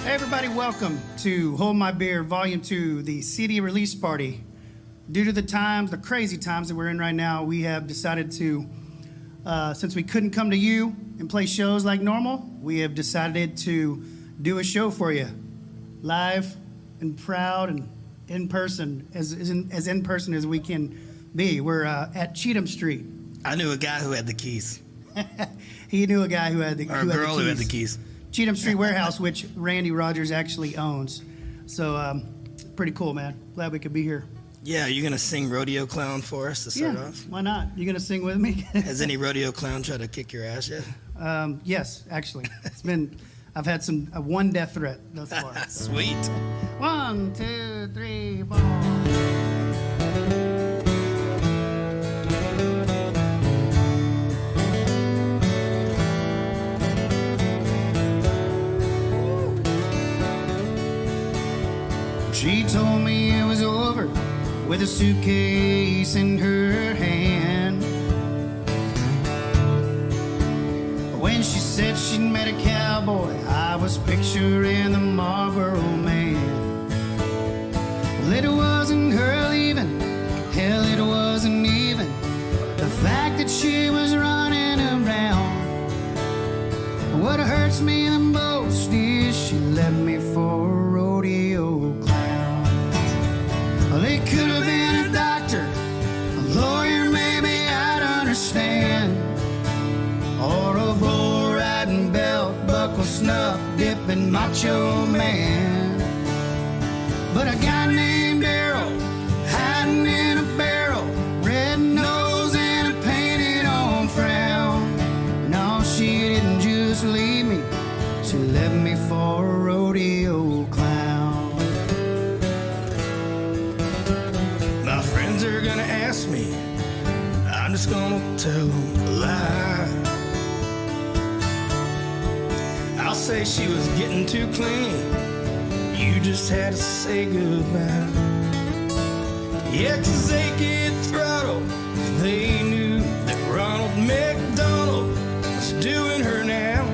Hey everybody, welcome to Hold My Beer Volume 2, the CD release party. Due to the times, the crazy times that we're in right now, we have decided to, since we couldn't come to you and play shows like normal, we have decided to do a show for you. Live and proud and in person, as in person as we can be. We're at Cheatham Street. I knew a guy who had the keys. He knew a guy who had the keys. Or a girl who had the keys. Cheatham Street Warehouse, which Randy Rogers actually owns. So, pretty cool, man. Glad we could be here. Yeah, are you going to sing Rodeo Clown for us to start off? Why not? You going to sing with me? Has any rodeo clown tried to kick your ass yet? Yes, actually. I've had one death threat thus far. Sweet. 1, 2, 3, 4. She told me it was over with a suitcase in her hand. When she said she'd met a cowboy, I was picturing the Marlboro Man. Well, it wasn't her leaving, hell, it wasn't even the fact that she was running around. What hurts me the most is she left me for a rodeo clown. Well, it could have been a doctor, a lawyer, maybe I'd understand, or a bull riding, belt buckle, snuff dipping macho man. But a guy named Daryl, hiding in a barrel, red nose and a painted on frown. No, she didn't just leave me, she left me for a rodeo clown. My friends are gonna ask me, I'm just gonna tell them a lie. I'll say she was getting too clingy, you just had to say goodbye. Yeah, 'cause they get throttled, they knew that Ronald McDonald was doing her now.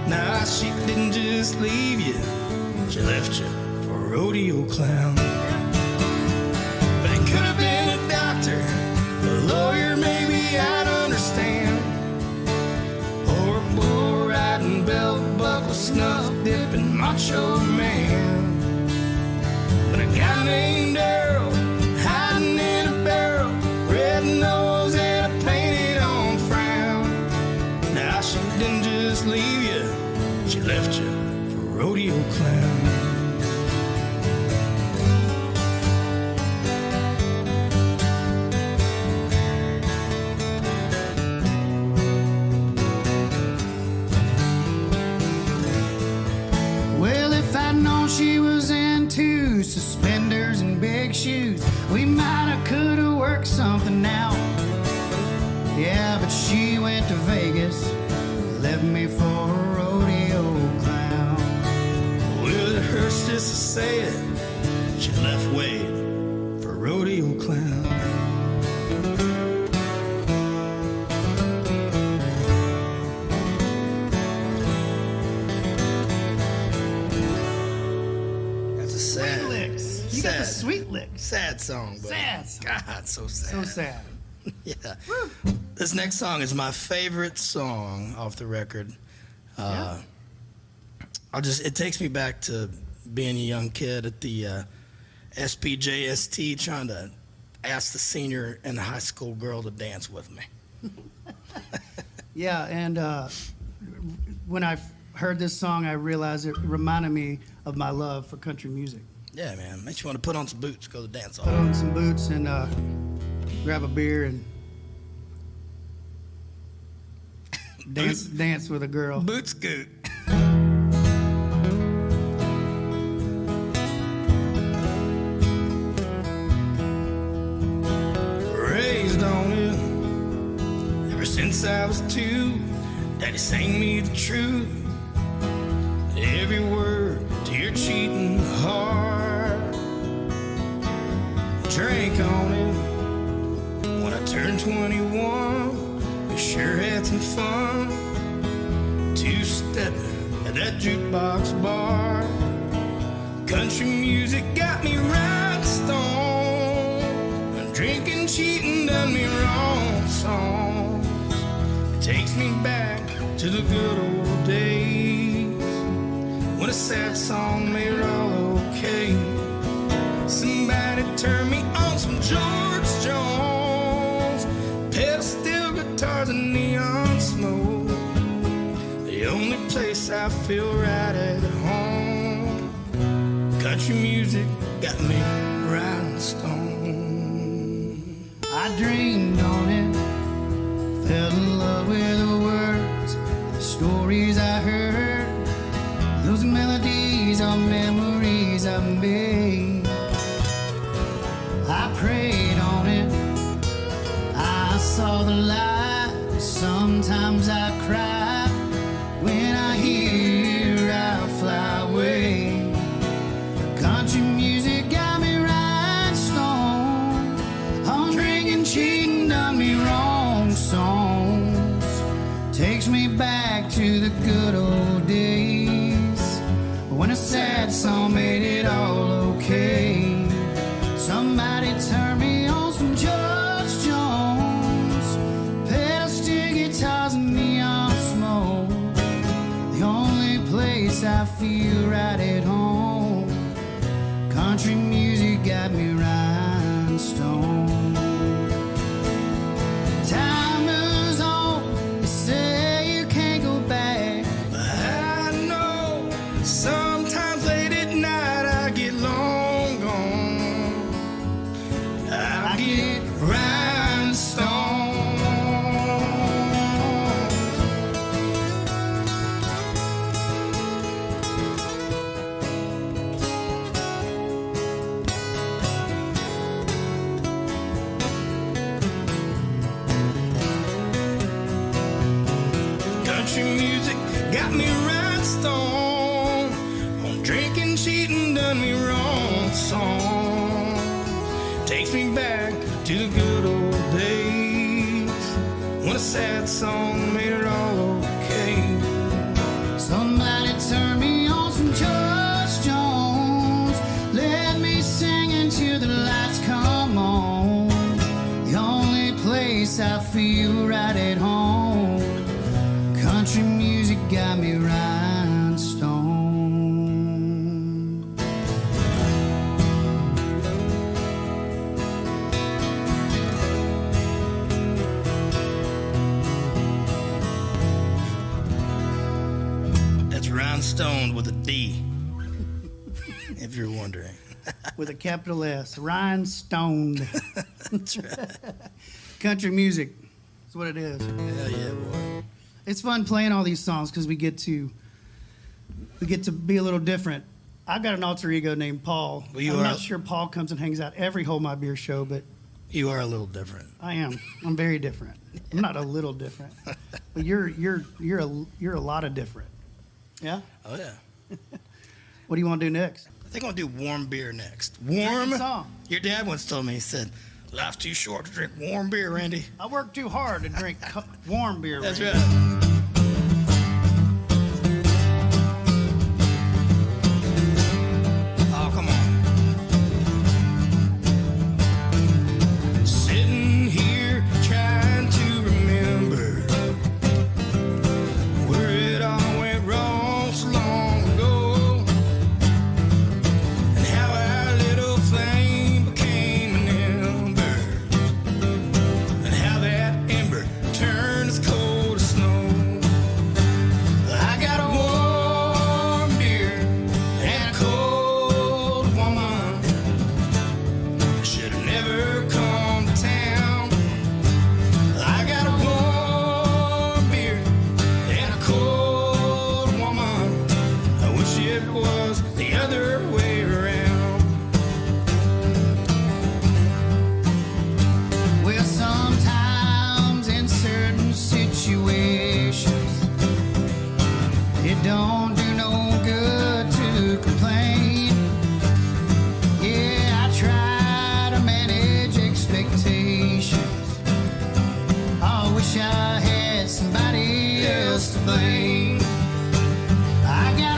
Nah, she didn't just leave you, she left you for a rodeo clown. But it could have been a doctor, a lawyer, maybe I'd understand, or a bull riding, belt buckle, snuff dipping macho man. But a guy named Daryl, hiding in a barrel, red nose and a painted on frown. Now she didn't just leave you, she left you for a rodeo clown. Well, if I'd known she was into suspenders and big shoes, we might have could have worked something out. Yeah, but she went to Vegas, left me for a rodeo clown. Well, it hurts just to say it, she left Wade for a rodeo clown. That's a sad, Licks. You got the sad, sweet licks. sad song, but Sad song. God, so sad. So sad. Yeah. This next song is my favorite song off the record. It takes me back to being a young kid at the SPJST trying to ask the senior and the high school girl to dance with me. Yeah, and when I heard this song, I realized it reminded me of my love for country music. Yeah, man. Makes you want to put on some boots, go to the dance hall. Put on some boots and grab a beer and dance with a girl. Boot scoot. Raised on it ever since I was 2. Daddy sang me the truth, every word to your cheating heart. Drank on it when I turned 21. We sure had some fun, two-stepping at that that jukebox bar. Country music got me rhinestone. Drinking, cheating, done me wrong songs. It takes me back to the good old days when a sad song made it all okay. Somebody turned me on some George Jones, pedal steel guitars and neon smoke. The only place I feel right at home. Country music got me rhinestone. I dreamed on it, fell in love with the words, the stories I heard. Those melodies are memories I made. I prayed on it, I saw the light. Sometimes I cry when I hear I fly away. Country music got me rhinestone. I'm drinking, cheating, done me wrong songs. Takes me back to the good old days when a sad song made it all okay. Somebody turn me on some George Jones, pedal steel guitars and neon smoke. The only place I feel right at home. Country music got me rhinestone. Time moves on, you say you can't go back. I know sometimes late at night I get long gone. I get rhinestone. Country music got me rhinestone. On drinking, cheating, done me wrong song. Takes me back to the good old days when a sad song made it all okay. Somebody turn me on some George Jones. Let me sing until the lights come on. The only place I feel right at home. Country music got me rhinestone. That's Rhinestone with a D, if you're wondering. With a capital S, Rhinestone. That's right. Country music is what it is. Hell yeah, boy. It's fun playing all these songs because we get to be a little different. I've got an alter ego named Paul. Well, you I'm are- not sure Paul comes and hangs out every Hold My Beer show, but You are a little different. I am. I'm very different. I'm not a little different, but you're a lot of different. Yeah. Oh yeah. What do you want to do next? I think I'll do warm beer next. Good Warm. song. Your dad once told me, he said, "Life's too short to drink warm beer, Randy." I work too hard to drink warm beer. That's Randy. right. Oh, come on. Sitting here trying to remember where it all went wrong so long ago, and how our little flame became an ember, and how that ember turned as cold as snow. I got a warm beer and a cold woman. I should have never come to town. I got a warm beer and a cold woman. I wish it was the other way around. Well, sometimes in certain situations, it don't do no good to complain. Yeah, I try to manage expectations. I wish I had somebody else to blame. I got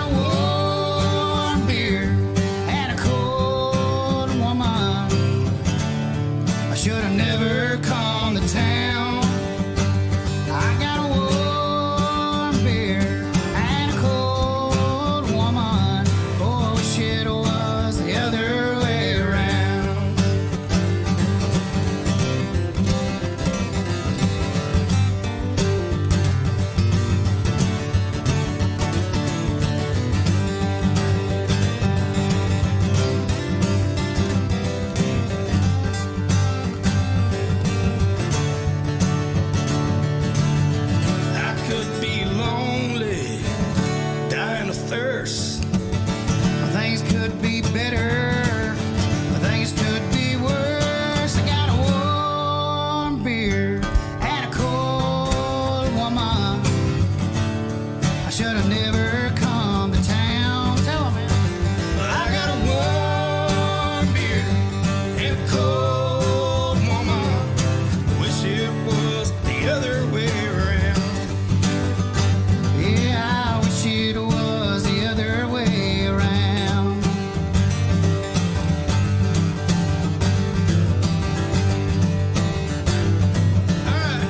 should have never come to town. Tell 'em, man. I got a warm beer and a cold mama. Wish it was the other way around. Yeah, I wish it was the other way around. All right.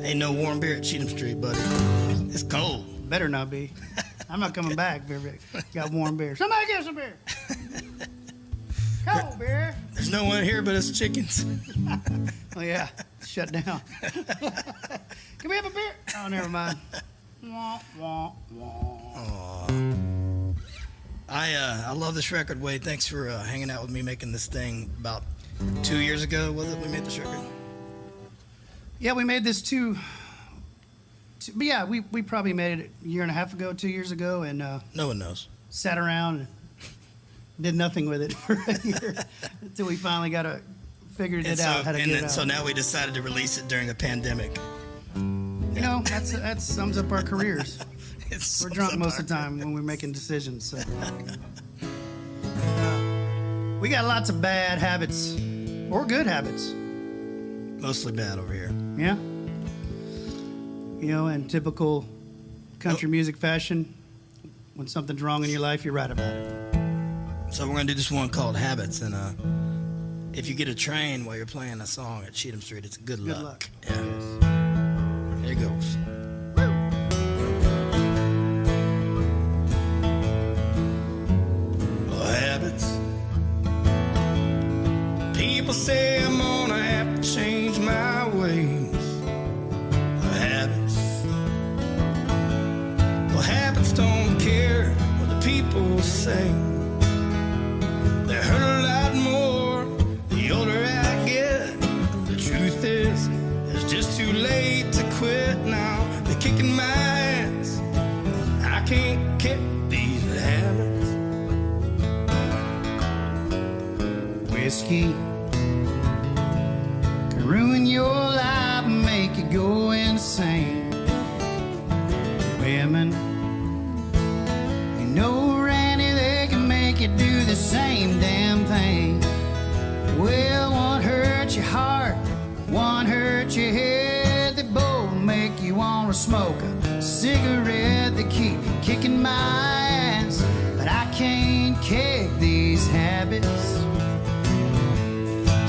Ain't no warm beer at Cheatham Street, buddy. It's cold. Better not be. I'm not coming back, beer. Got warm beer. Somebody give some beer. Cold beer. There's no one here but us chickens. Oh yeah, shut down. Can we have a beer? Oh, never mind. Wah, wah, wah. I love this record, Wade. Thanks for hanging out with me making this thing about 2 years ago. Was it we made this record? Yeah, we made this but yeah, we probably made it a year and a half ago, 2 years ago, and No one knows. sat around and did nothing with it for a year until we finally figured it out how to get it out. So now we decided to release it during a pandemic. You know, that sums up our careers. It's We're drunk most of the time when we're making decisions. So. We got lots of bad habits, or good habits. Mostly bad over here. Yeah. You know, in typical country music fashion, when something's wrong in your life, you write about it. So we're gonna do this one called Habits, and if you get a train while you're playing a song at Cheatham Street, it's good luck. Good luck. Yeah. Yes. Here it goes. Well, habits. People say I'm gonna have to change my ways. Habits. Well, habits don't care what the people say. They hurt a lot more the older I get. The truth is, it's just too late to quit now. They're kicking my ass. I can't kick these habits. Whiskey can ruin your life and make you go insane. Women, you know, Randy, they can make you do the same damn thing. Well, one hurt your heart, one hurt your head. They both make you want to smoke a cigarette. They keep kicking my ass, but I can't kick these habits.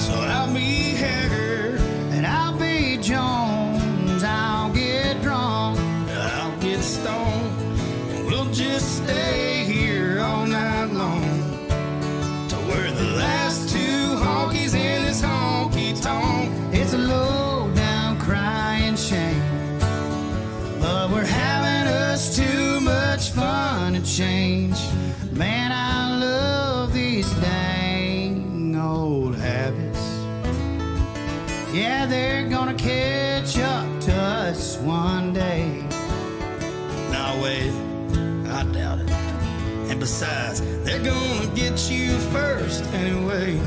So I'll be Haggard, And I'll be Jones, I'll get drunk. I'll get stoned, and we'll just stay here all night long. To where the last two honkies in this honky tonk. It's a low down crying shame, but we're having us too much fun to change. Man, I love these dang old habits. Yeah, they're gonna catch up to us one day. Now wait, I doubt it. And besides, they're gonna get you first anyway.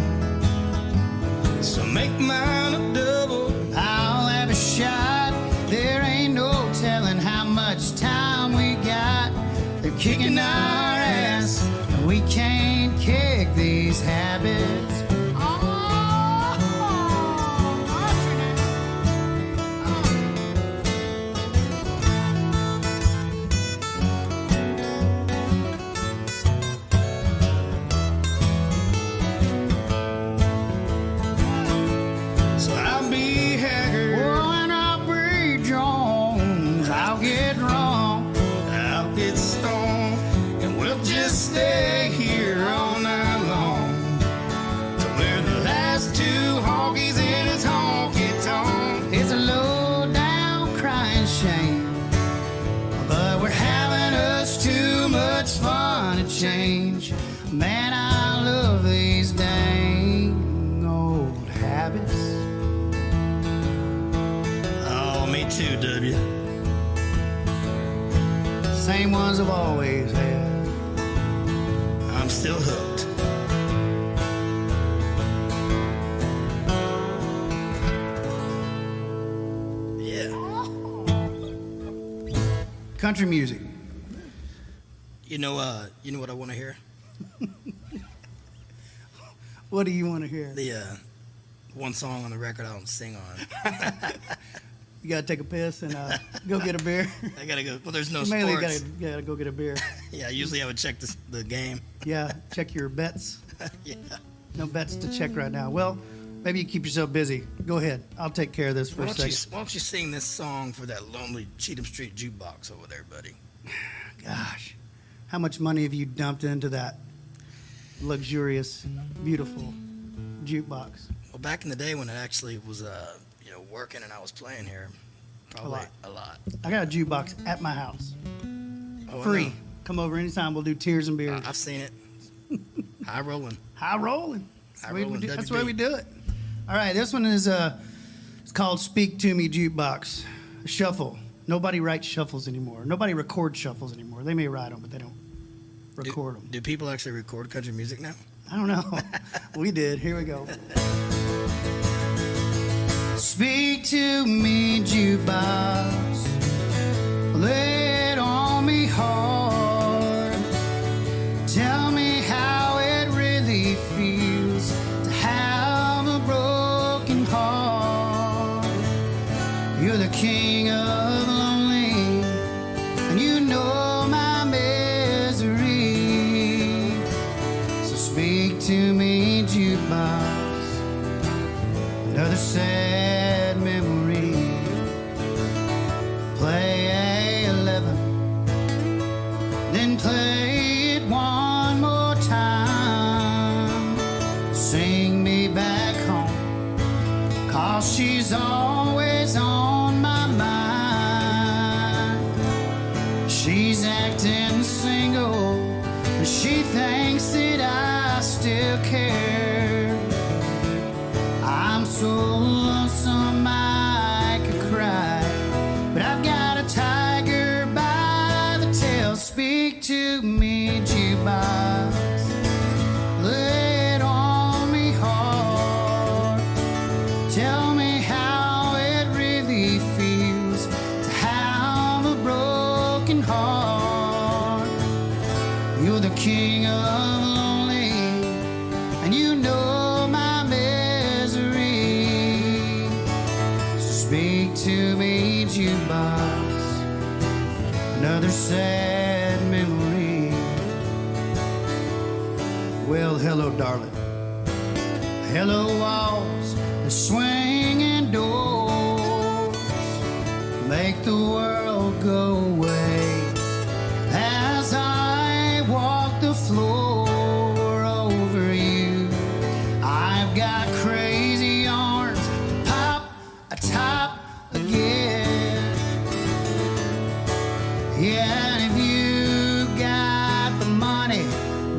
So make mine a double. I'll have a shot. There ain't no telling how much time we got. They're kicking our ass, and we can't kick these habits. So I'll be Haggard, Oh, and I'll be Jones. I'll get drunk. I'll get stoned, and we'll just stay here all night long. To where the last two honkies in his honky tonk. It's a low down crying shame, but we're having us too much fun to change. Man, I love these dang old habits. Oh, me too, W. Same ones I've always had. I'm still hooked. Country music. You know what I want to hear? What do you want to hear? The one song on the record I don't sing on. You gotta take a piss and go get a beer. I gotta go. Well, there's no Mainly sports. gotta go get a beer. Yeah, usually I would check the game. Yeah, check your bets. Yeah. No bets to check right now. Well, maybe you keep yourself busy. Go ahead. I'll take care of this for a second. Why don't you sing this song for that lonely Cheatham Street jukebox over there, buddy? Gosh, how much money have you dumped into that luxurious, beautiful jukebox? Well, back in the day when it actually was, working and I was playing here, probably a lot. I got a jukebox at my house. Oh, Free. Come over anytime. We'll do tears and beers. I've seen it. High rolling. High rolling. High rolling. That's the way we do it. All right, this one is it's called "Speak to Me" jukebox. A shuffle. Nobody writes shuffles anymore. Nobody records shuffles anymore. They may write them, but they don't record them. Do people actually record country music now? I don't know. We did. Here we go. Speak to me, jukebox. Lay it on me hard. Tell me how it really feels to have a broken heart. You're the king of lonely, and you know my misery. So speak to me, jukebox. Another sad memory. Play 11, then play it one more time. Sing me back home, 'cause she's always on my mind. She's acting single, and she thinks that I still care. I'm so lonesome I could cry, but I've got a tiger by the tail. Speak to me, jukebox. Lay it on me hard. Tell me how it really feels to have a broken heart. You're the king of lonely, and you know my misery. So speak to me, jukebox. Another sad memory. Well, hello, darling. Hello, walls and swinging doors. Make the world go away as I walk the floor over you. I've got crazy arms to pop atop again. Yeah, and if you got the money,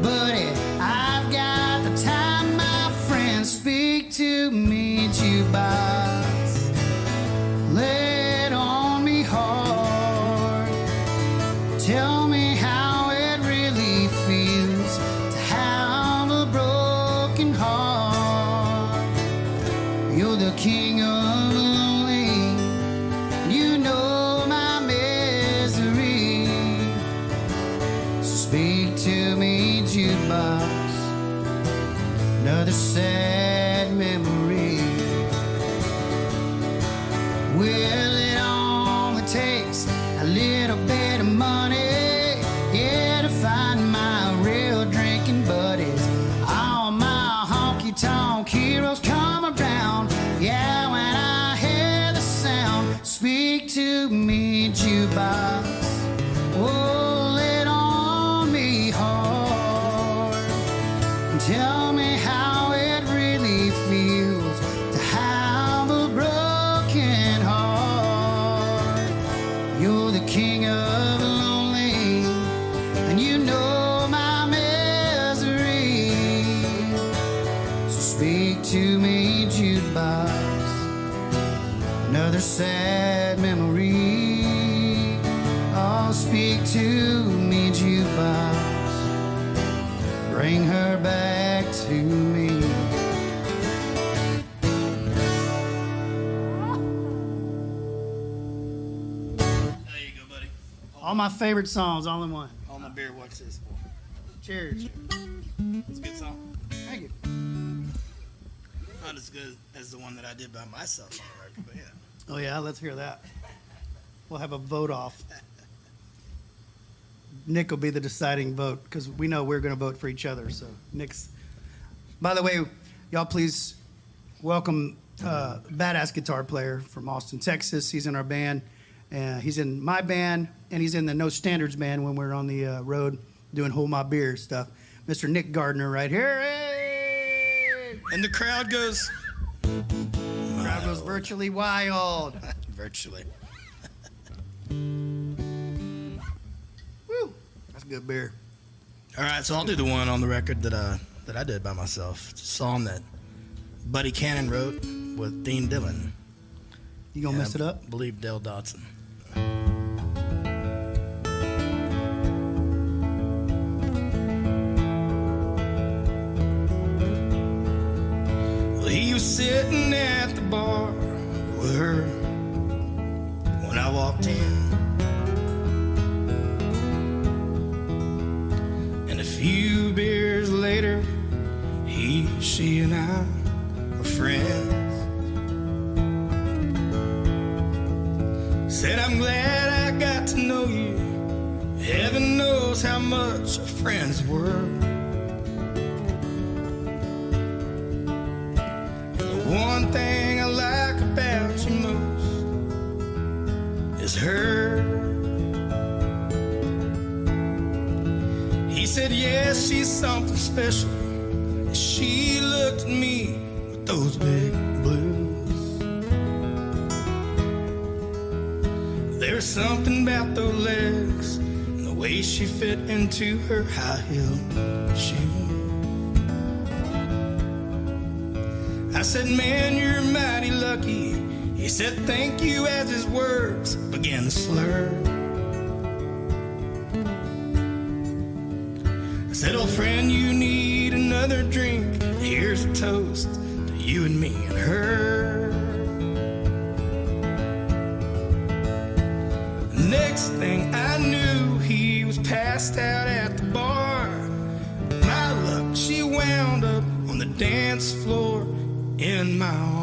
buddy, I've got the time, my friend. Speak to me, jukebox. Lay it on me hard. Tell me how it really feels to have a broken heart. You're the king of lonely, you know my misery. So speak to me, jukebox. Another sad memory. Well, it only takes a little bit of money, yeah, to find my real drinking buddies. All my honky-tonk heroes come around, yeah, when I hear the sound. Speak to me, jukebox. Oh, lay it on me hard. And tell me how it really feels to have a broken heart. You're the king of lonely, and you know my misery. So speak to me, jukebox. Another sad memory. Oh, speak to me, jukebox. Bring her back to me. There you go, buddy. All my favorite songs, all in one. All my beer, what's this? Cheers. It's a good song. Thank you. Not as good as the one that I did by myself on the record, but yeah. Oh, yeah, let's hear that. We'll have a vote off. Nick will be the deciding vote because we know we're going to vote for each other. So, Nick's. By the way, y'all please welcome badass guitar player from Austin, Texas. He's in our band. He's in my band, and he's in the No Standards band when we're on the road doing Hold My Beer stuff. Mr. Nick Gardner right here. Hey! And the crowd goes... Crowd goes virtually wild. Virtually. Woo! That's good beer. All right, so I'll do the one on the record that I did by myself. It's a song that Buddy Cannon wrote with Dean Dillon. You gonna mess it up? I believe Dale Dotson. Well, he was sitting at the bar with her when I walked in. And a few beers later, she and I were friends. Said, I'm glad I got to know you. Heaven knows how much our friends were. And the one thing I like about you most is her. He said, yes, she's something special. She looked at me with those big blues. There's something about those legs and the way she fit into her high-heeled shoes. I said, man, you're mighty lucky. He said, thank you, as his words began to slur. I said, old friend, you need another drink. Here's a toast to you and me and her. Next thing I knew, he was passed out at the bar. My luck, she wound up on the dance floor in my arms.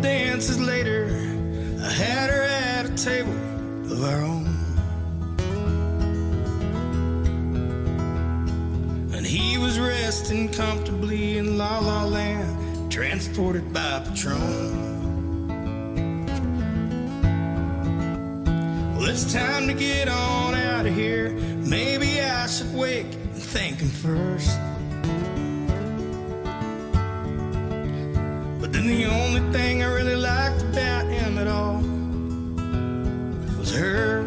Dances later, I had her at a table of our own. And he was resting comfortably in La La Land, transported by Patron. Well, it's time to get on out of here. Maybe I should wake and thank him first. But then the only thing I really liked about him at all was her.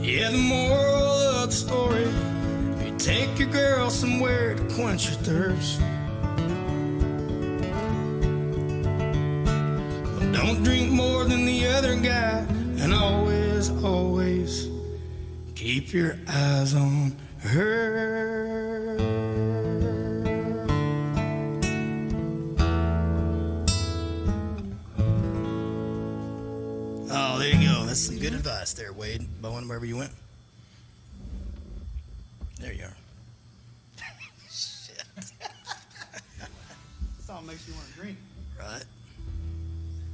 Yeah, the moral of the story, you take your girl somewhere to quench your thirst. But don't drink more than the other guy, and always, always keep your eyes on her. Oh, there you go. That's some good advice there, Wade. Bowen, wherever you went. There you are. Shit. Song makes you want to drink. Right.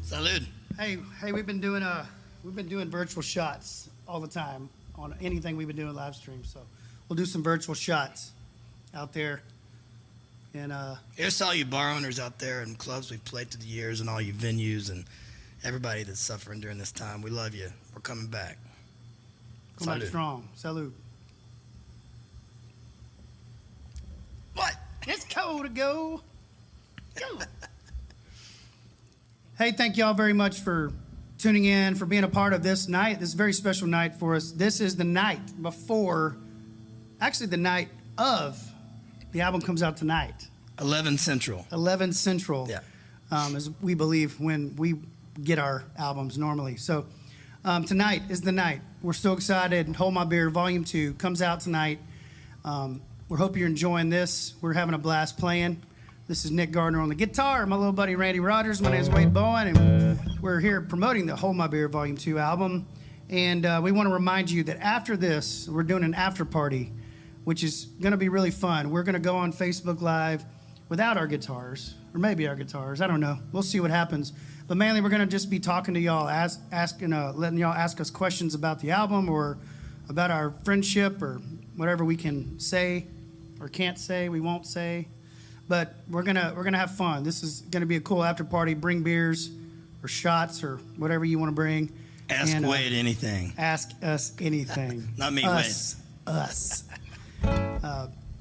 Salud. Hey, we've been doing virtual shots all the time on anything we've been doing live stream. So we'll do some virtual shots out there. And here's to all you bar owners out there and clubs we've played through the years, and all you venues and everybody that's suffering during this time. We love you. We're coming back. come back strong. Salute. What? It's cold to go. Go. Hey, thank y'all very much for tuning in, for being a part of this night. This is a very special night for us. This is the night before, actually the night of The album comes out tonight. 11 Central. 11 Central. Yeah. As we believe when we get our albums normally. So tonight is the night. We're so excited. Hold My Beer Volume 2 comes out tonight. We hope you're enjoying this. We're having a blast playing. This is Nick Gardner on the guitar. My little buddy Randy Rogers. My name is Wade Bowen, and we're here promoting the Hold My Beer Volume 2 album. And we want to remind you that after this, we're doing an after party, which is going to be really fun. We're going to go on Facebook Live without our guitars, or maybe our guitars. I don't know. We'll see what happens. But mainly, we're going to just be talking to y'all, letting y'all ask us questions about the album or about our friendship or whatever we can say or can't say, we won't say. But we're gonna have fun. This is gonna be a cool after party. Bring beers or shots or whatever you want to bring. Ask Wade anything. Ask us anything. Not me, Wade. Us.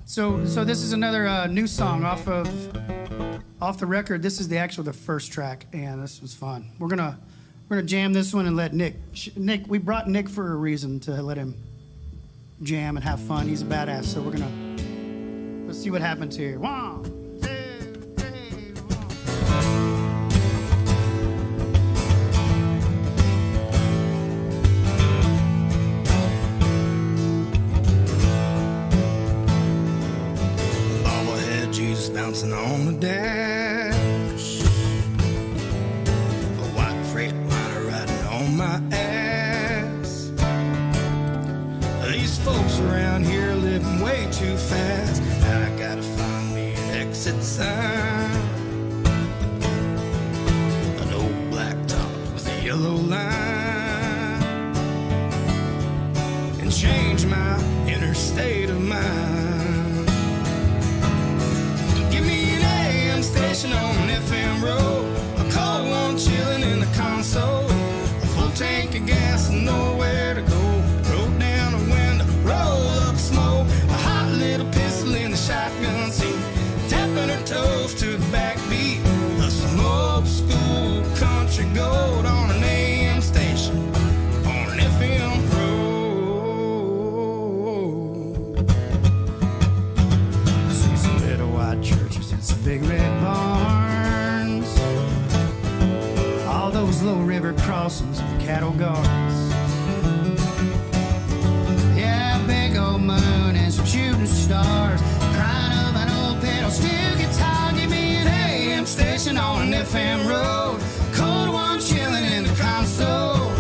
So this is another new song off the record. This is the first track, and this was fun. We're gonna jam this one and let Nick. We brought Nick for a reason, to let him jam and have fun. He's a badass. So let's see what happens here. 1, 2, 3, 4. Bobblehead Jesus bouncing on the dash. A white Freightliner riding on my ass. These folks around here living way too fast. I gotta find me an exit sign. An old black top with a yellow line. And change my inner state of mind. Give me an AM station on an FM road. A cold one chilling in the console. A full tank of gas and nowhere to go. Roll down a window, roll up smoke. A hot little pistol in the shotgun seat. Tapping her toes to the backbeat of some old school country gold on an AM station, on an FM road. See some little white churches and some big red barns. All those low river crossings and cattle guards. Yeah, big old moon and some shooting stars. Crying of an old pedal steel guitar. Give me an AM station on an FM road. Cold one chilling in the console.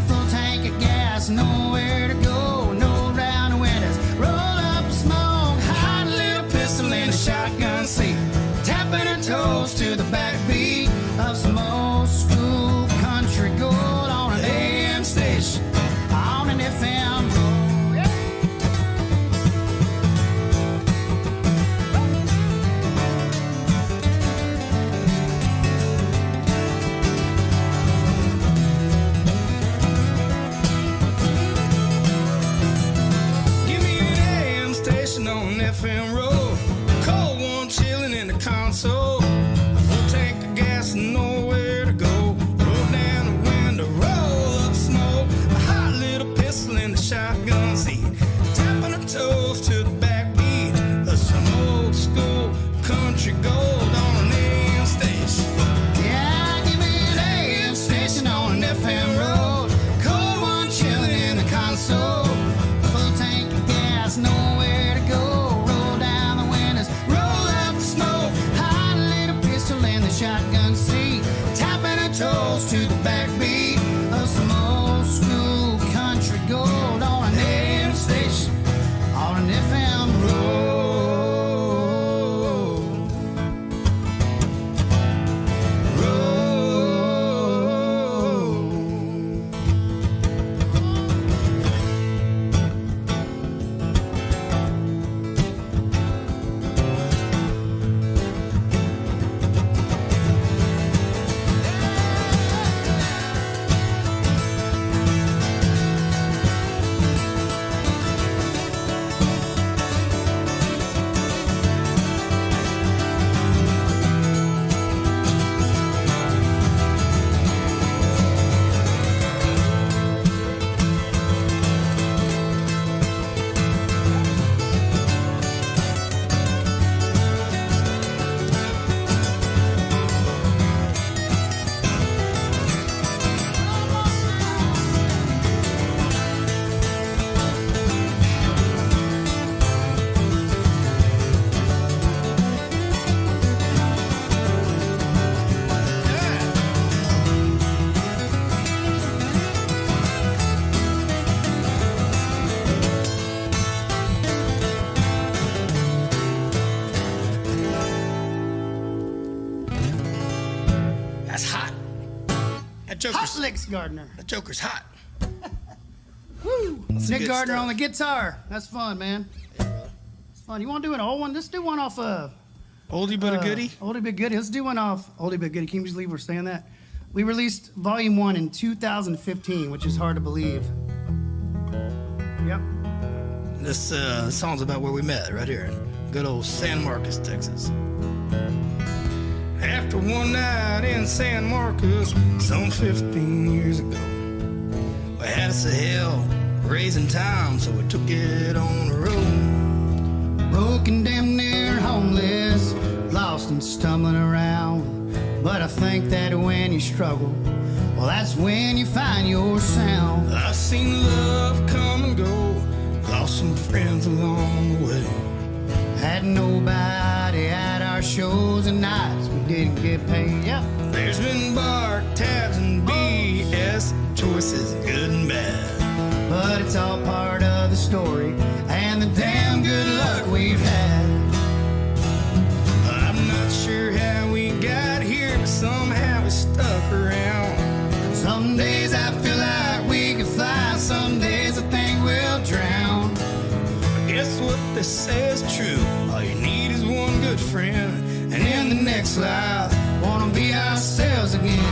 Full tank of gas, nowhere to go. No round windows, roll up the smoke. Hot little pistol in the shotgun seat. Tapping her toes to the backbeat of some old school country gold on an AM station, on an FM road. Give me an AM station on an FM road. Cold one chilling in the console. A full tank of gas and nowhere to go. Roll down the window, roll up smoke. A hot little pistol in the shotgun seat. Tapping her toes to the backbeat of some old school country gold on an AM station. Yeah, give me an AM station on an FM road. Cold one chilling in the console. Full tank of gas, nowhere to go. Roll down the windows, roll up the smoke. Hot little pistol in the shotgun seat. Tapping her toes to the backbeat of some old school country gold on an AM station, on an FM road. Road. Alex Gardner. That Joker's hot. Woo! That's Nick good Gardner stuff. on the guitar. That's fun, man. It's fun. You want to do an old one? Let's do one off Oldie but a goodie. Oldie but goodie. Let's do one off Oldie but goodie. Can you just believe we're saying that? We released Volume 1 in 2015, which is hard to believe. Yep. This song's about where we met, right here in good old San Marcos, Texas. After one night in San Marcos, some 15 years ago, we had us a hell raising time, so we took it on the road. Broken, damn near homeless, lost and stumbling around. But I think that when you struggle, well, that's when you find your sound. I've seen love come and go, lost some friends along the way. Had nobody at our shows and nights we didn't get paid. Yep. There's been bar tabs and BS, choices good and bad. But it's all part of the story and the damn good luck we've had. I'm not sure how we got here, but somehow we stuck around. Some days I feel like we can fly, some days I think we'll drown. Guess what they say is true, all you need is one good friend. And in the next life, Wanna be ourselves again.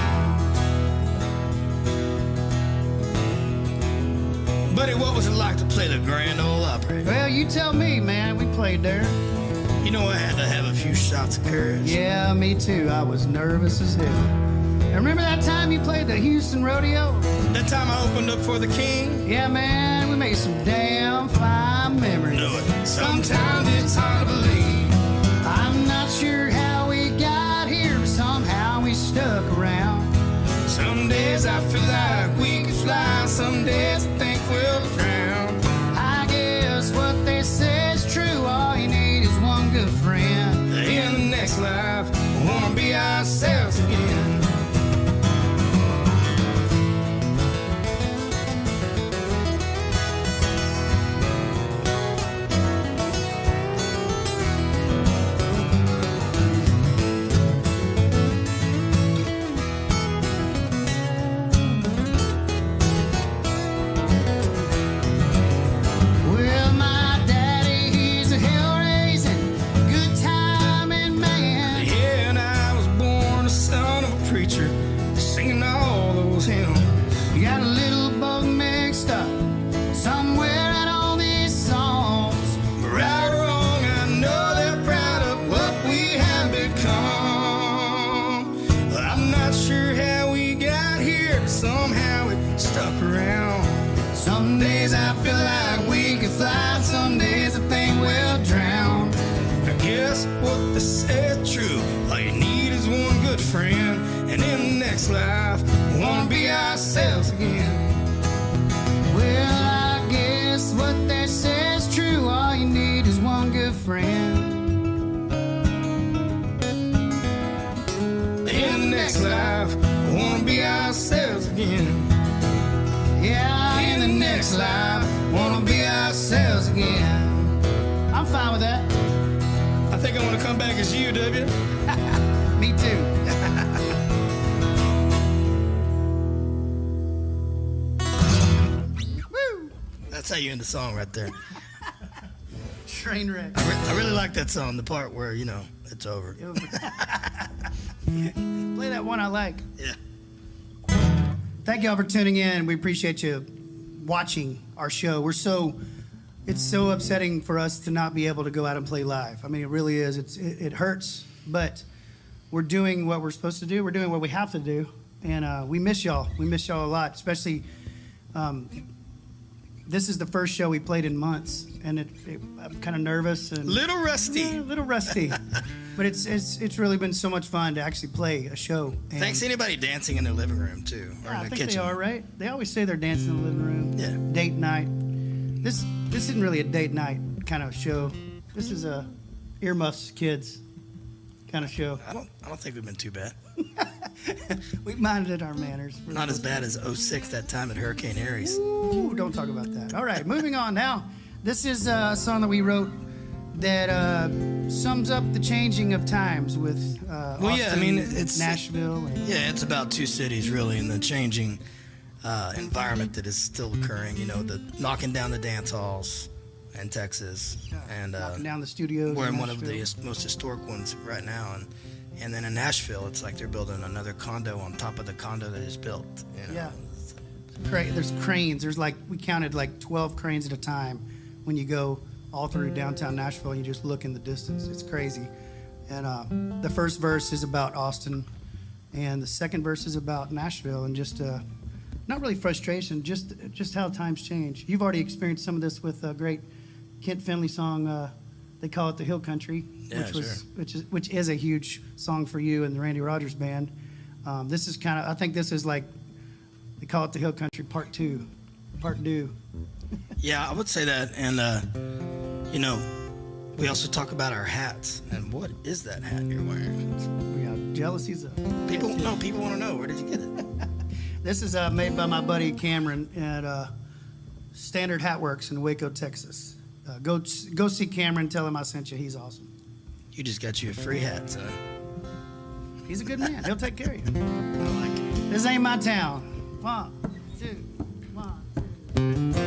buddy, what was it like to play the Grand Ole Opry? Well, you tell me, man. We played there. You know I had to have a few shots of courage. Yeah, me too. I was nervous as hell. And remember that time you played the Houston Rodeo? That time I opened up for the King. Yeah, man, we made some damn fine memories. Know it. Sometimes it's hard to believe. I'm not sure how we got here, but somehow we stuck around. Some days I feel like we could fly, some days I think we'll drown. I guess what they say is true. All you need is one good friend. In the next life, we wanna be ourselves again. Well, my daddy, he's a hell-raising, good-timing man. Yeah, and I was born the son of a preacher, singing all those hymns. You got a little bug mixed up somewhere in all these songs. Right or wrong, I know they're proud of what we have become. I'm not sure how we got here, but somehow we stuck around. Some days I feel like we could fly, some days I think we'll drown. I guess what they say is true, all you need is one good friend. And in the next life, we wanna be ourselves again. Well, I guess what they say is true. All you need is one good friend. In the next life, we wanna be ourselves again. Yeah, In the next life, wanna be ourselves again. I'm fine with that. I think I wanna come back as you, W. Me too. Woo! That's how you end the song right there. Train wreck. I really like that song, the part where, you know, it's over. Play that one I like. Yeah. Thank y'all for tuning in. We appreciate you watching our show. It's so upsetting for us to not be able to go out and play live. I mean, it really is. It hurts, but we're doing what we're supposed to do. We're doing what we have to do, and we miss y'all. We miss y'all a lot, especially. This is the first show we played in months, and I'm kind of nervous and Little rusty. yeah, a little rusty, but it's really been so much fun to actually play a show. And Thanks to anybody dancing in their living room, too, or I in the think kitchen. they are, right? They always say they're dancing in the living room. Yeah. Date night. This isn't really a date night kind of show. This is a earmuffs kids kind of show. I don't think we've been too bad. We minded our manners. We're Not as supposed bad as 06 that time at Hurricane Harry's. to- Ooh, don't talk about that. All right, moving on now. This is a song that we wrote that sums up the changing of times with Austin, yeah, I mean, it's Nashville. Yeah, it's about two cities really, and the changing environment that is still occurring. You know, the knocking down the dance halls in Texas, and knocking down the studios. we're in one of the most historic ones right now, and then in Nashville, it's like they're building another condo on top of the condo that is built. You know? Yeah. There's cranes. There's like, we counted like 12 cranes at a time when you go all through downtown Nashville and you just look in the distance. It's crazy. And the first verse is about Austin, and the second verse is about Nashville, and just not really frustration, just how times change. You've already experienced some of this with a great Kent Finley song. They call it the Hill Country, which is a huge song for you and the Randy Rogers Band. This is kind of, I think this is like, they call it the Hill Country Part 2. Yeah, I would say that. And, you know, we also talk about our hats. And what is that hat you're wearing? We have jealousies of people want to know. Where did you get it? This is made by my buddy Cameron at Standard Hat Works in Waco, Texas. Go see Cameron. Tell him I sent you. He's awesome. You just got you a free hat, son. He's a good man. He'll take care of you. I like it. This ain't my town. 1, 2, 1, 2.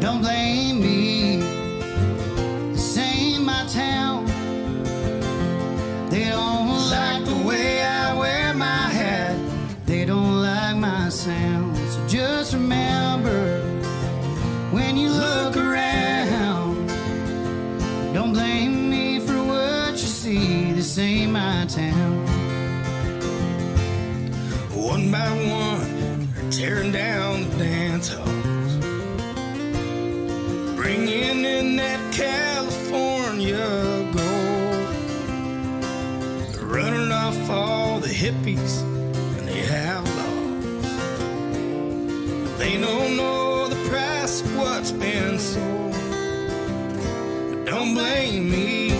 Don't blame me, this ain't my town. They don't like the way I wear my hat. They don't like my sound. So just remember, when you look around, don't blame me for what you see. This ain't my town. One by one, they're tearing down the dance halls, bringing in that California gold. They're running off all the hippies and the outlaws. They don't know the price of what's been sold. But don't blame me,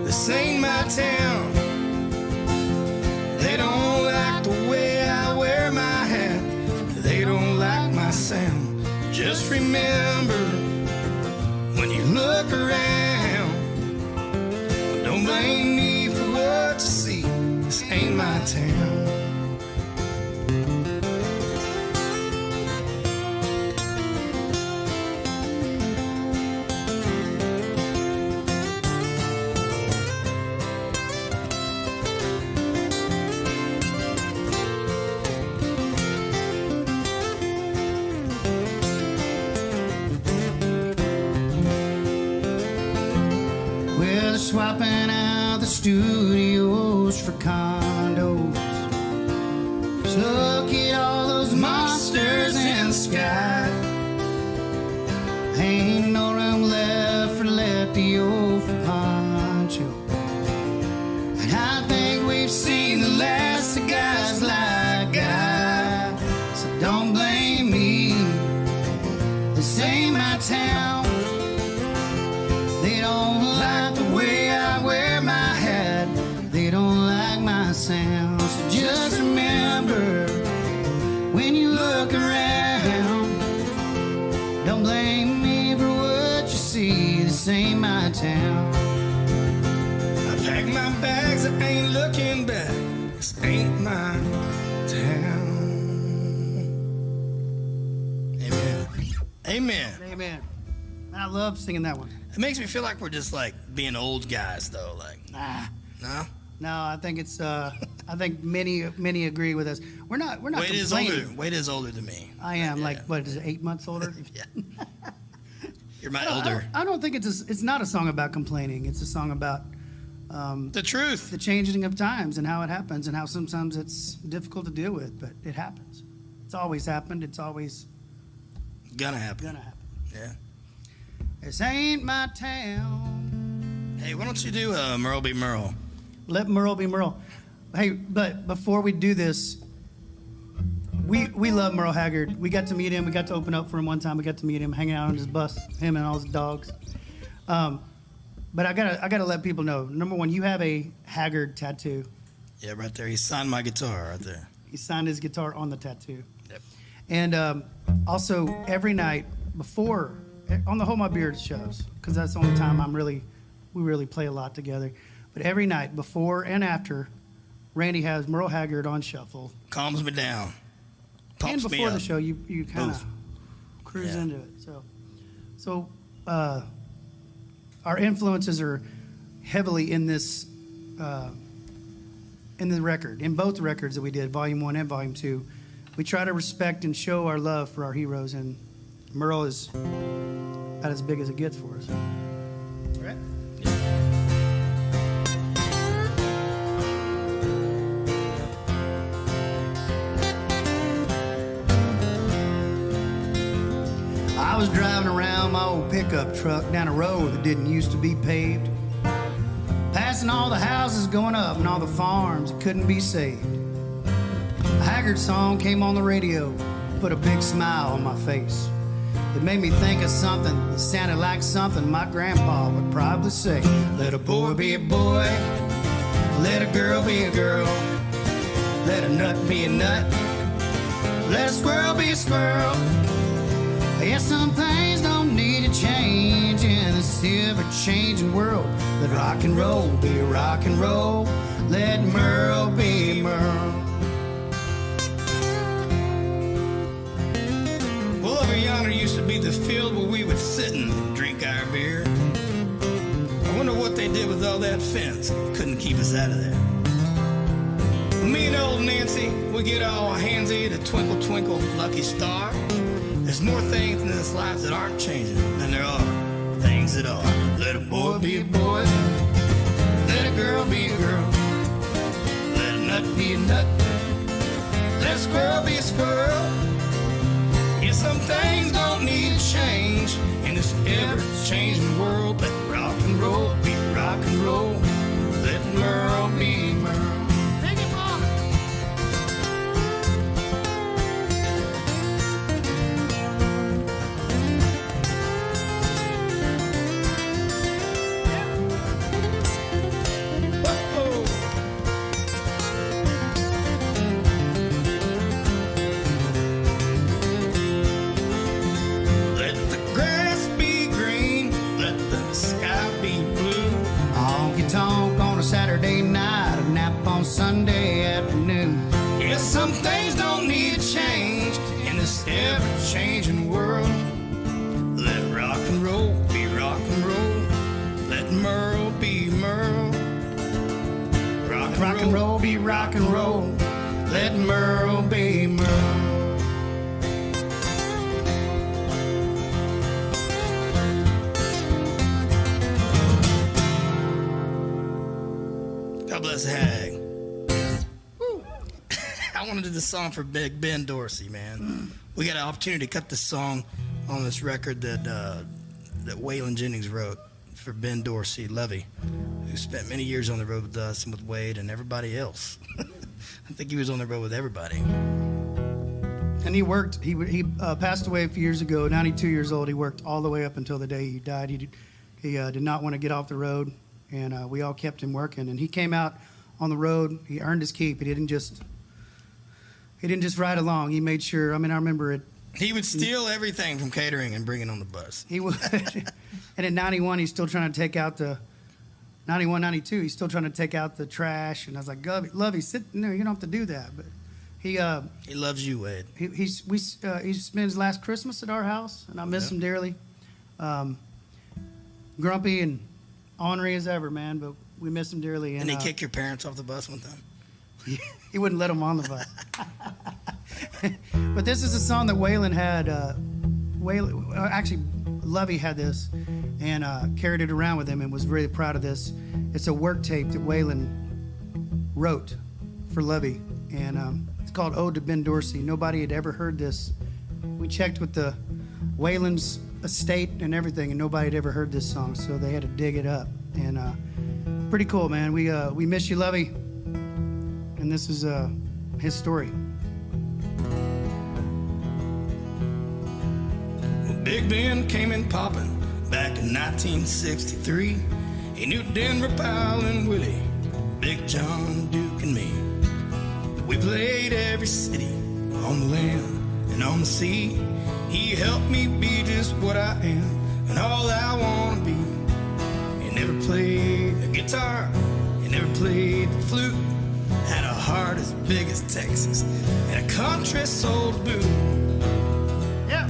this ain't my town. They don't like the way I wear my hat. They don't like my sound. Just remember, when you look around, don't blame me for what you see. This ain't my town. Swapping out the studios for condos. Just look at all those monsters in the sky. Ain't no room left for Lefty or for Pancho. And I think we've seen the last of guys like I. So don't blame me, this ain't my town. They don't like the way I wear my hat. They don't like my sound. So just remember, when you look around, don't blame me for what you see. This ain't my town. I pack my bags, I ain't looking back. This ain't my town. Amen. Amen. Amen. I love singing that one. It makes me feel like we're just like being old guys, though. Like, no. No, I think it's. I think many agree with us. We're not Wade is older. complaining. Wade is older than me. I am. Yeah. Like, what is it, 8 months older? Yeah. You're my older. I don't think it's not a song about complaining. It's a song about The truth. the changing of times and how it happens and how sometimes it's difficult to deal with, but it happens. It's always happened. It's always Gonna happen. gonna happen. Yeah. This ain't my town. Hey, why don't you do Merle be Merle? Let Merle be Merle. Hey, but before we do this, we love Merle Haggard. We got to meet him. We got to open up for him one time. We got to meet him hanging out on his bus, him and all his dogs. But I gotta let people know. Number one, you have a Haggard tattoo. Yeah, right there. He signed my guitar right there. He signed his guitar on the tattoo. Yep. And also every night before on the Hold My Beer shows, because that's the only time we really play a lot together. But every night before and after, Randy has Merle Haggard on shuffle. Calms me down. Pumps and me before up. the show, you kind of cruise Yeah. into it. So our influences are heavily in this, in the record, in both records that we did, Volume 1 and Volume 2. We try to respect and show our love for our heroes, and Merle is about as big as it gets for us. All right? I was driving around my old pickup truck down a road that didn't used to be paved, passing all the houses going up and all the farms that couldn't be saved. A Haggard song came on the radio, put a big smile on my face. It made me think of something that sounded like something my grandpa would probably say. Let a boy be a boy, let a girl be a girl, let a nut be a nut, let a squirrel be a squirrel. Yes, some things don't need to change in this ever-changing world. Let rock and roll be rock and roll. Let Merle be Merle. Well, over yonder used to be the field where we would sit and drink our beer. I wonder what they did with all that fence. Couldn't keep us out of there. Me and old Nancy, we get all handsy to Twinkle Twinkle Lucky Star. There's more things in this life that aren't changing than there are things that are. Let a boy be a boy, let a girl be a girl, let a nut be a nut, let a squirrel be a squirrel. Yeah, some things don't need to change in this ever-changing world. Let rock and roll be rock and roll, let Merle be Merle. Saturday night, a nap on Sunday afternoon. Yes, some things don't need to change in this ever-changing world. Let rock and roll be rock and roll. Let Merle be Merle. Rock and roll be rock and roll. Let Merle be Merle. God bless Hag. I wanted to do this song for Big Ben Dorsey, man. We got an opportunity to cut this song on this record that Waylon Jennings wrote for Ben Dorsey, Lovey, who spent many years on the road with us and with Wade and everybody else. I think he was on the road with everybody. And he worked. He passed away a few years ago, 92 years old. He worked all the way up until the day he died. He did not want to get off the road. And we all kept him working. And he came out on the road. He earned his keep. He didn't just ride along. He made sure. I mean, I remember it. He would steal everything from catering and bring it on the bus. He would. And in 91, he's still trying to take out the 91, 92. He's still trying to take out the trash. And I was like, Lovey, sit. No, you don't have to do that. But he loves you, Wade. He spent his last Christmas at our house, and I miss him dearly. Grumpy and ornery as ever, man, but we miss him dearly. And he kicked your parents off the bus one time? He wouldn't let them on the bus. But this is a song that Waylon had. Actually, Lovey had this and carried it around with him and was really proud of this. It's a work tape that Waylon wrote for Lovey, and it's called Ode to Ben Dorsey. Nobody had ever heard this. We checked with the Waylon's estate and everything, and nobody had ever heard this song, so they had to dig it up. And pretty cool, man. We miss you, Lovey, and this is his story. Well, Big Ben came in popping back in 1963. He knew Denver, Powell, and Willie, Big John, Duke, and me. We played every city on the land and on the sea. He helped me be just what I am and all I want to be. He never played the guitar, he never played the flute. Had a heart as big as Texas and a country soul to boot. Yeah.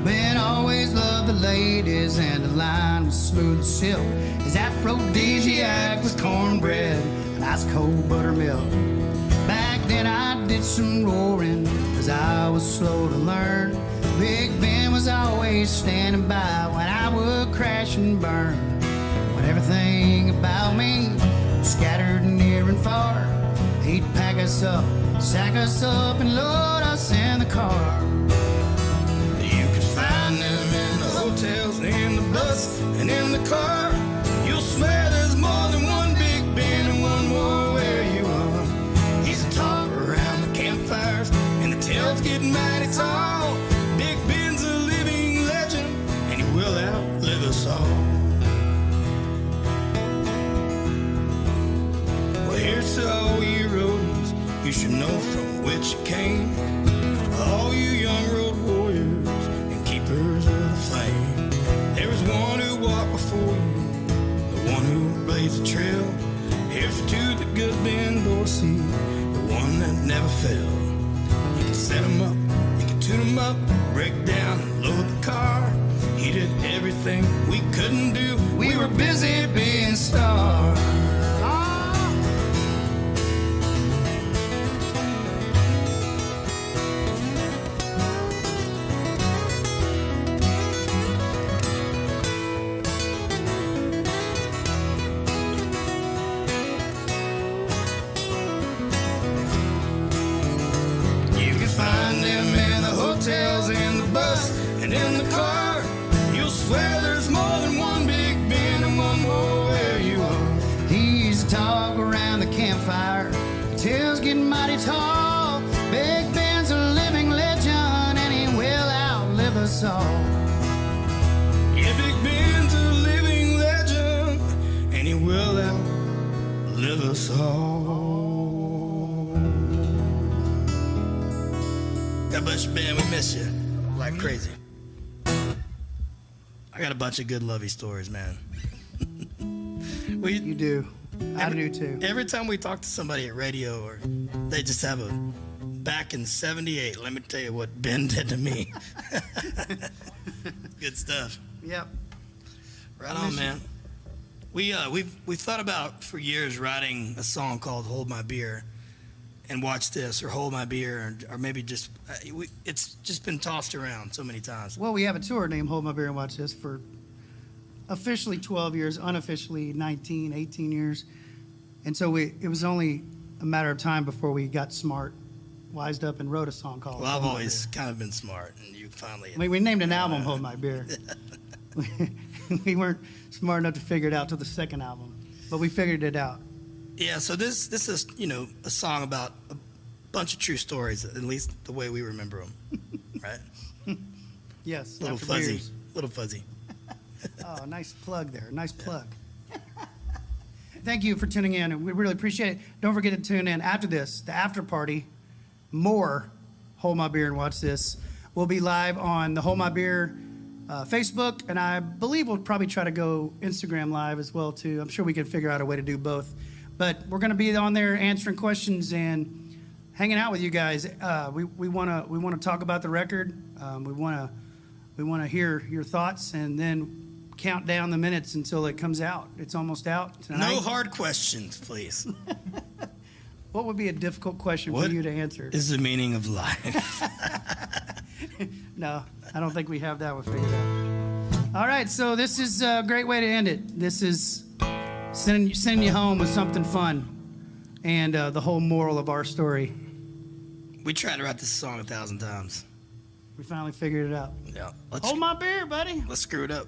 Ben always loved the ladies and the line was smooth as silk. His aphrodisiac was cornbread and ice cold buttermilk. Back then I did some roaring cause I was slow to learn. Big Ben was always standing by when I would crash and burn. When everything about me scattered near and far, he'd pack us up, sack us up, and load us in the car. You could find him in the hotels, in the bus, and in the car. You'll swear there's more than one Big Ben and one more where you are. He's a talk around the campfires, and the tales get mighty tall. Big Ben's a living legend, and he will outlive us all. Here's to all you roadies, you should know from which you came. All you young road warriors and keepers of the flame. There was one who walked before you, the one who blazed the trail. Here's to the good Ben Dorsey, the one that never fell. You could set him up, you could tune him up, break down and load the car. He did everything we couldn't do, we were busy being stars. Tales getting mighty tall. Big Ben's a living legend, and he will outlive us all. Yeah, Big Ben's a living legend, and he will outlive us all. God bless you, Ben. We miss you like crazy. I got a bunch of good lovey stories, man. You do. I do too. Every time we talk to somebody at radio, or they just have a back in '78. Let me tell you what Ben did to me. Good stuff. Yep. Right on, man. We've thought about for years writing a song called "Hold My Beer," and "Watch This" or "Hold My Beer," or maybe just it's just been tossed around so many times. Well, we have a tour named "Hold My Beer and Watch This" for officially 12 years, unofficially 19, 18 years. And so it was only a matter of time before we got smart, wised up, and wrote a song called Well, I've always kind of been smart, and you finally... I mean, we named an album Hold My Beer. We weren't smart enough to figure it out till the second album, but we figured it out. Yeah, so this is, a song about a bunch of true stories, at least the way we remember them, right? Yes. Little fuzzy. Oh, nice plug there. Nice plug. Thank you for tuning in, and we really appreciate it. Don't forget to tune in after this, the after party. More Hold My Beer and Watch This. We'll be live on the Hold My Beer Facebook, and I believe we'll probably try to go Instagram live as well, too. I'm sure we can figure out a way to do both. But we're going to be on there answering questions and hanging out with you guys. We want to talk about the record. We want to hear your thoughts, and then count down the minutes until it comes out. It's almost out tonight. No hard questions, please. What would be a difficult question for you to answer? What is the meaning of life? No, I don't think we have that one figured out. All right, so this is a great way to end it. This is sending you home with something fun and the whole moral of our story. We tried to write this song 1,000 times. We finally figured it out. Yeah. Hold my beer, buddy. Let's screw it up.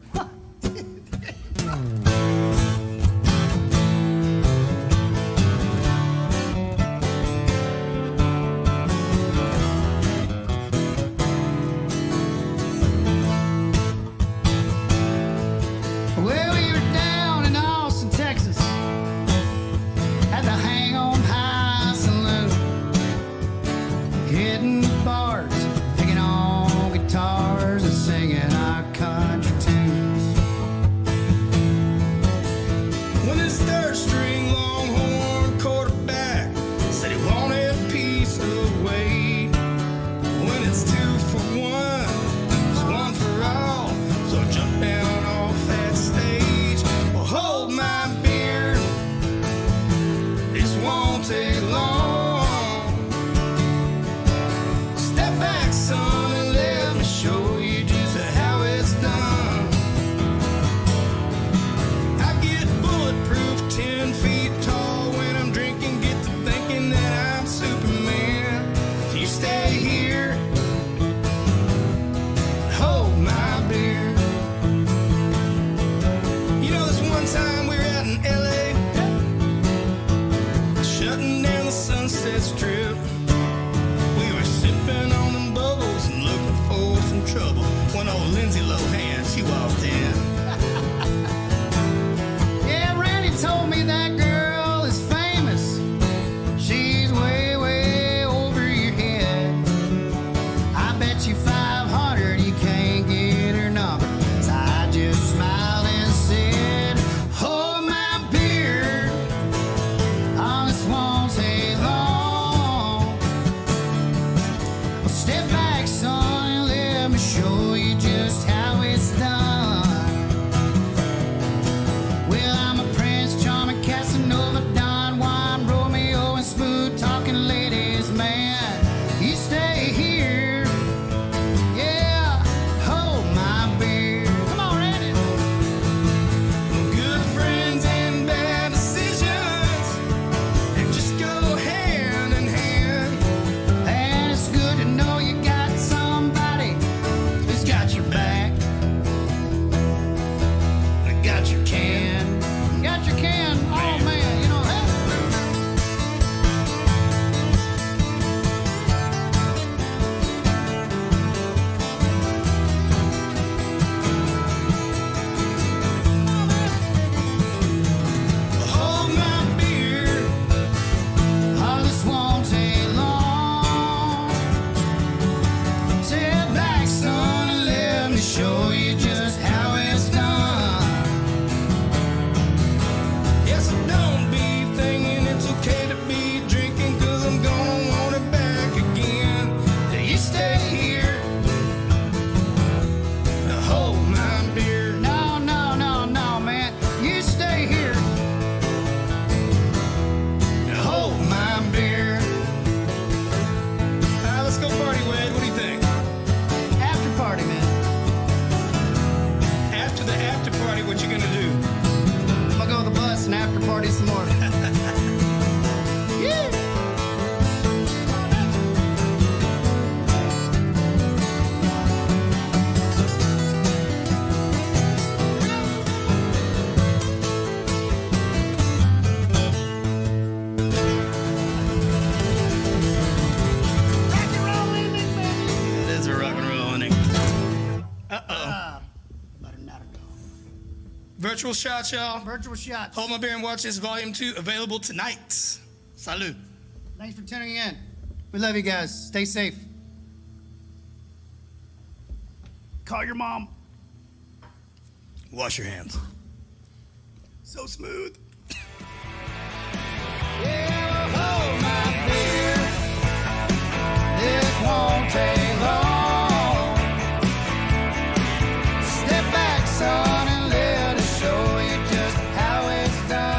Virtual shots, y'all. Virtual shots. Hold My Beer and Watch This Volume 2 available tonight. Salud. Thanks for tuning in. We love you guys. Stay safe. Call your mom. Wash your hands. So smooth. Yeah.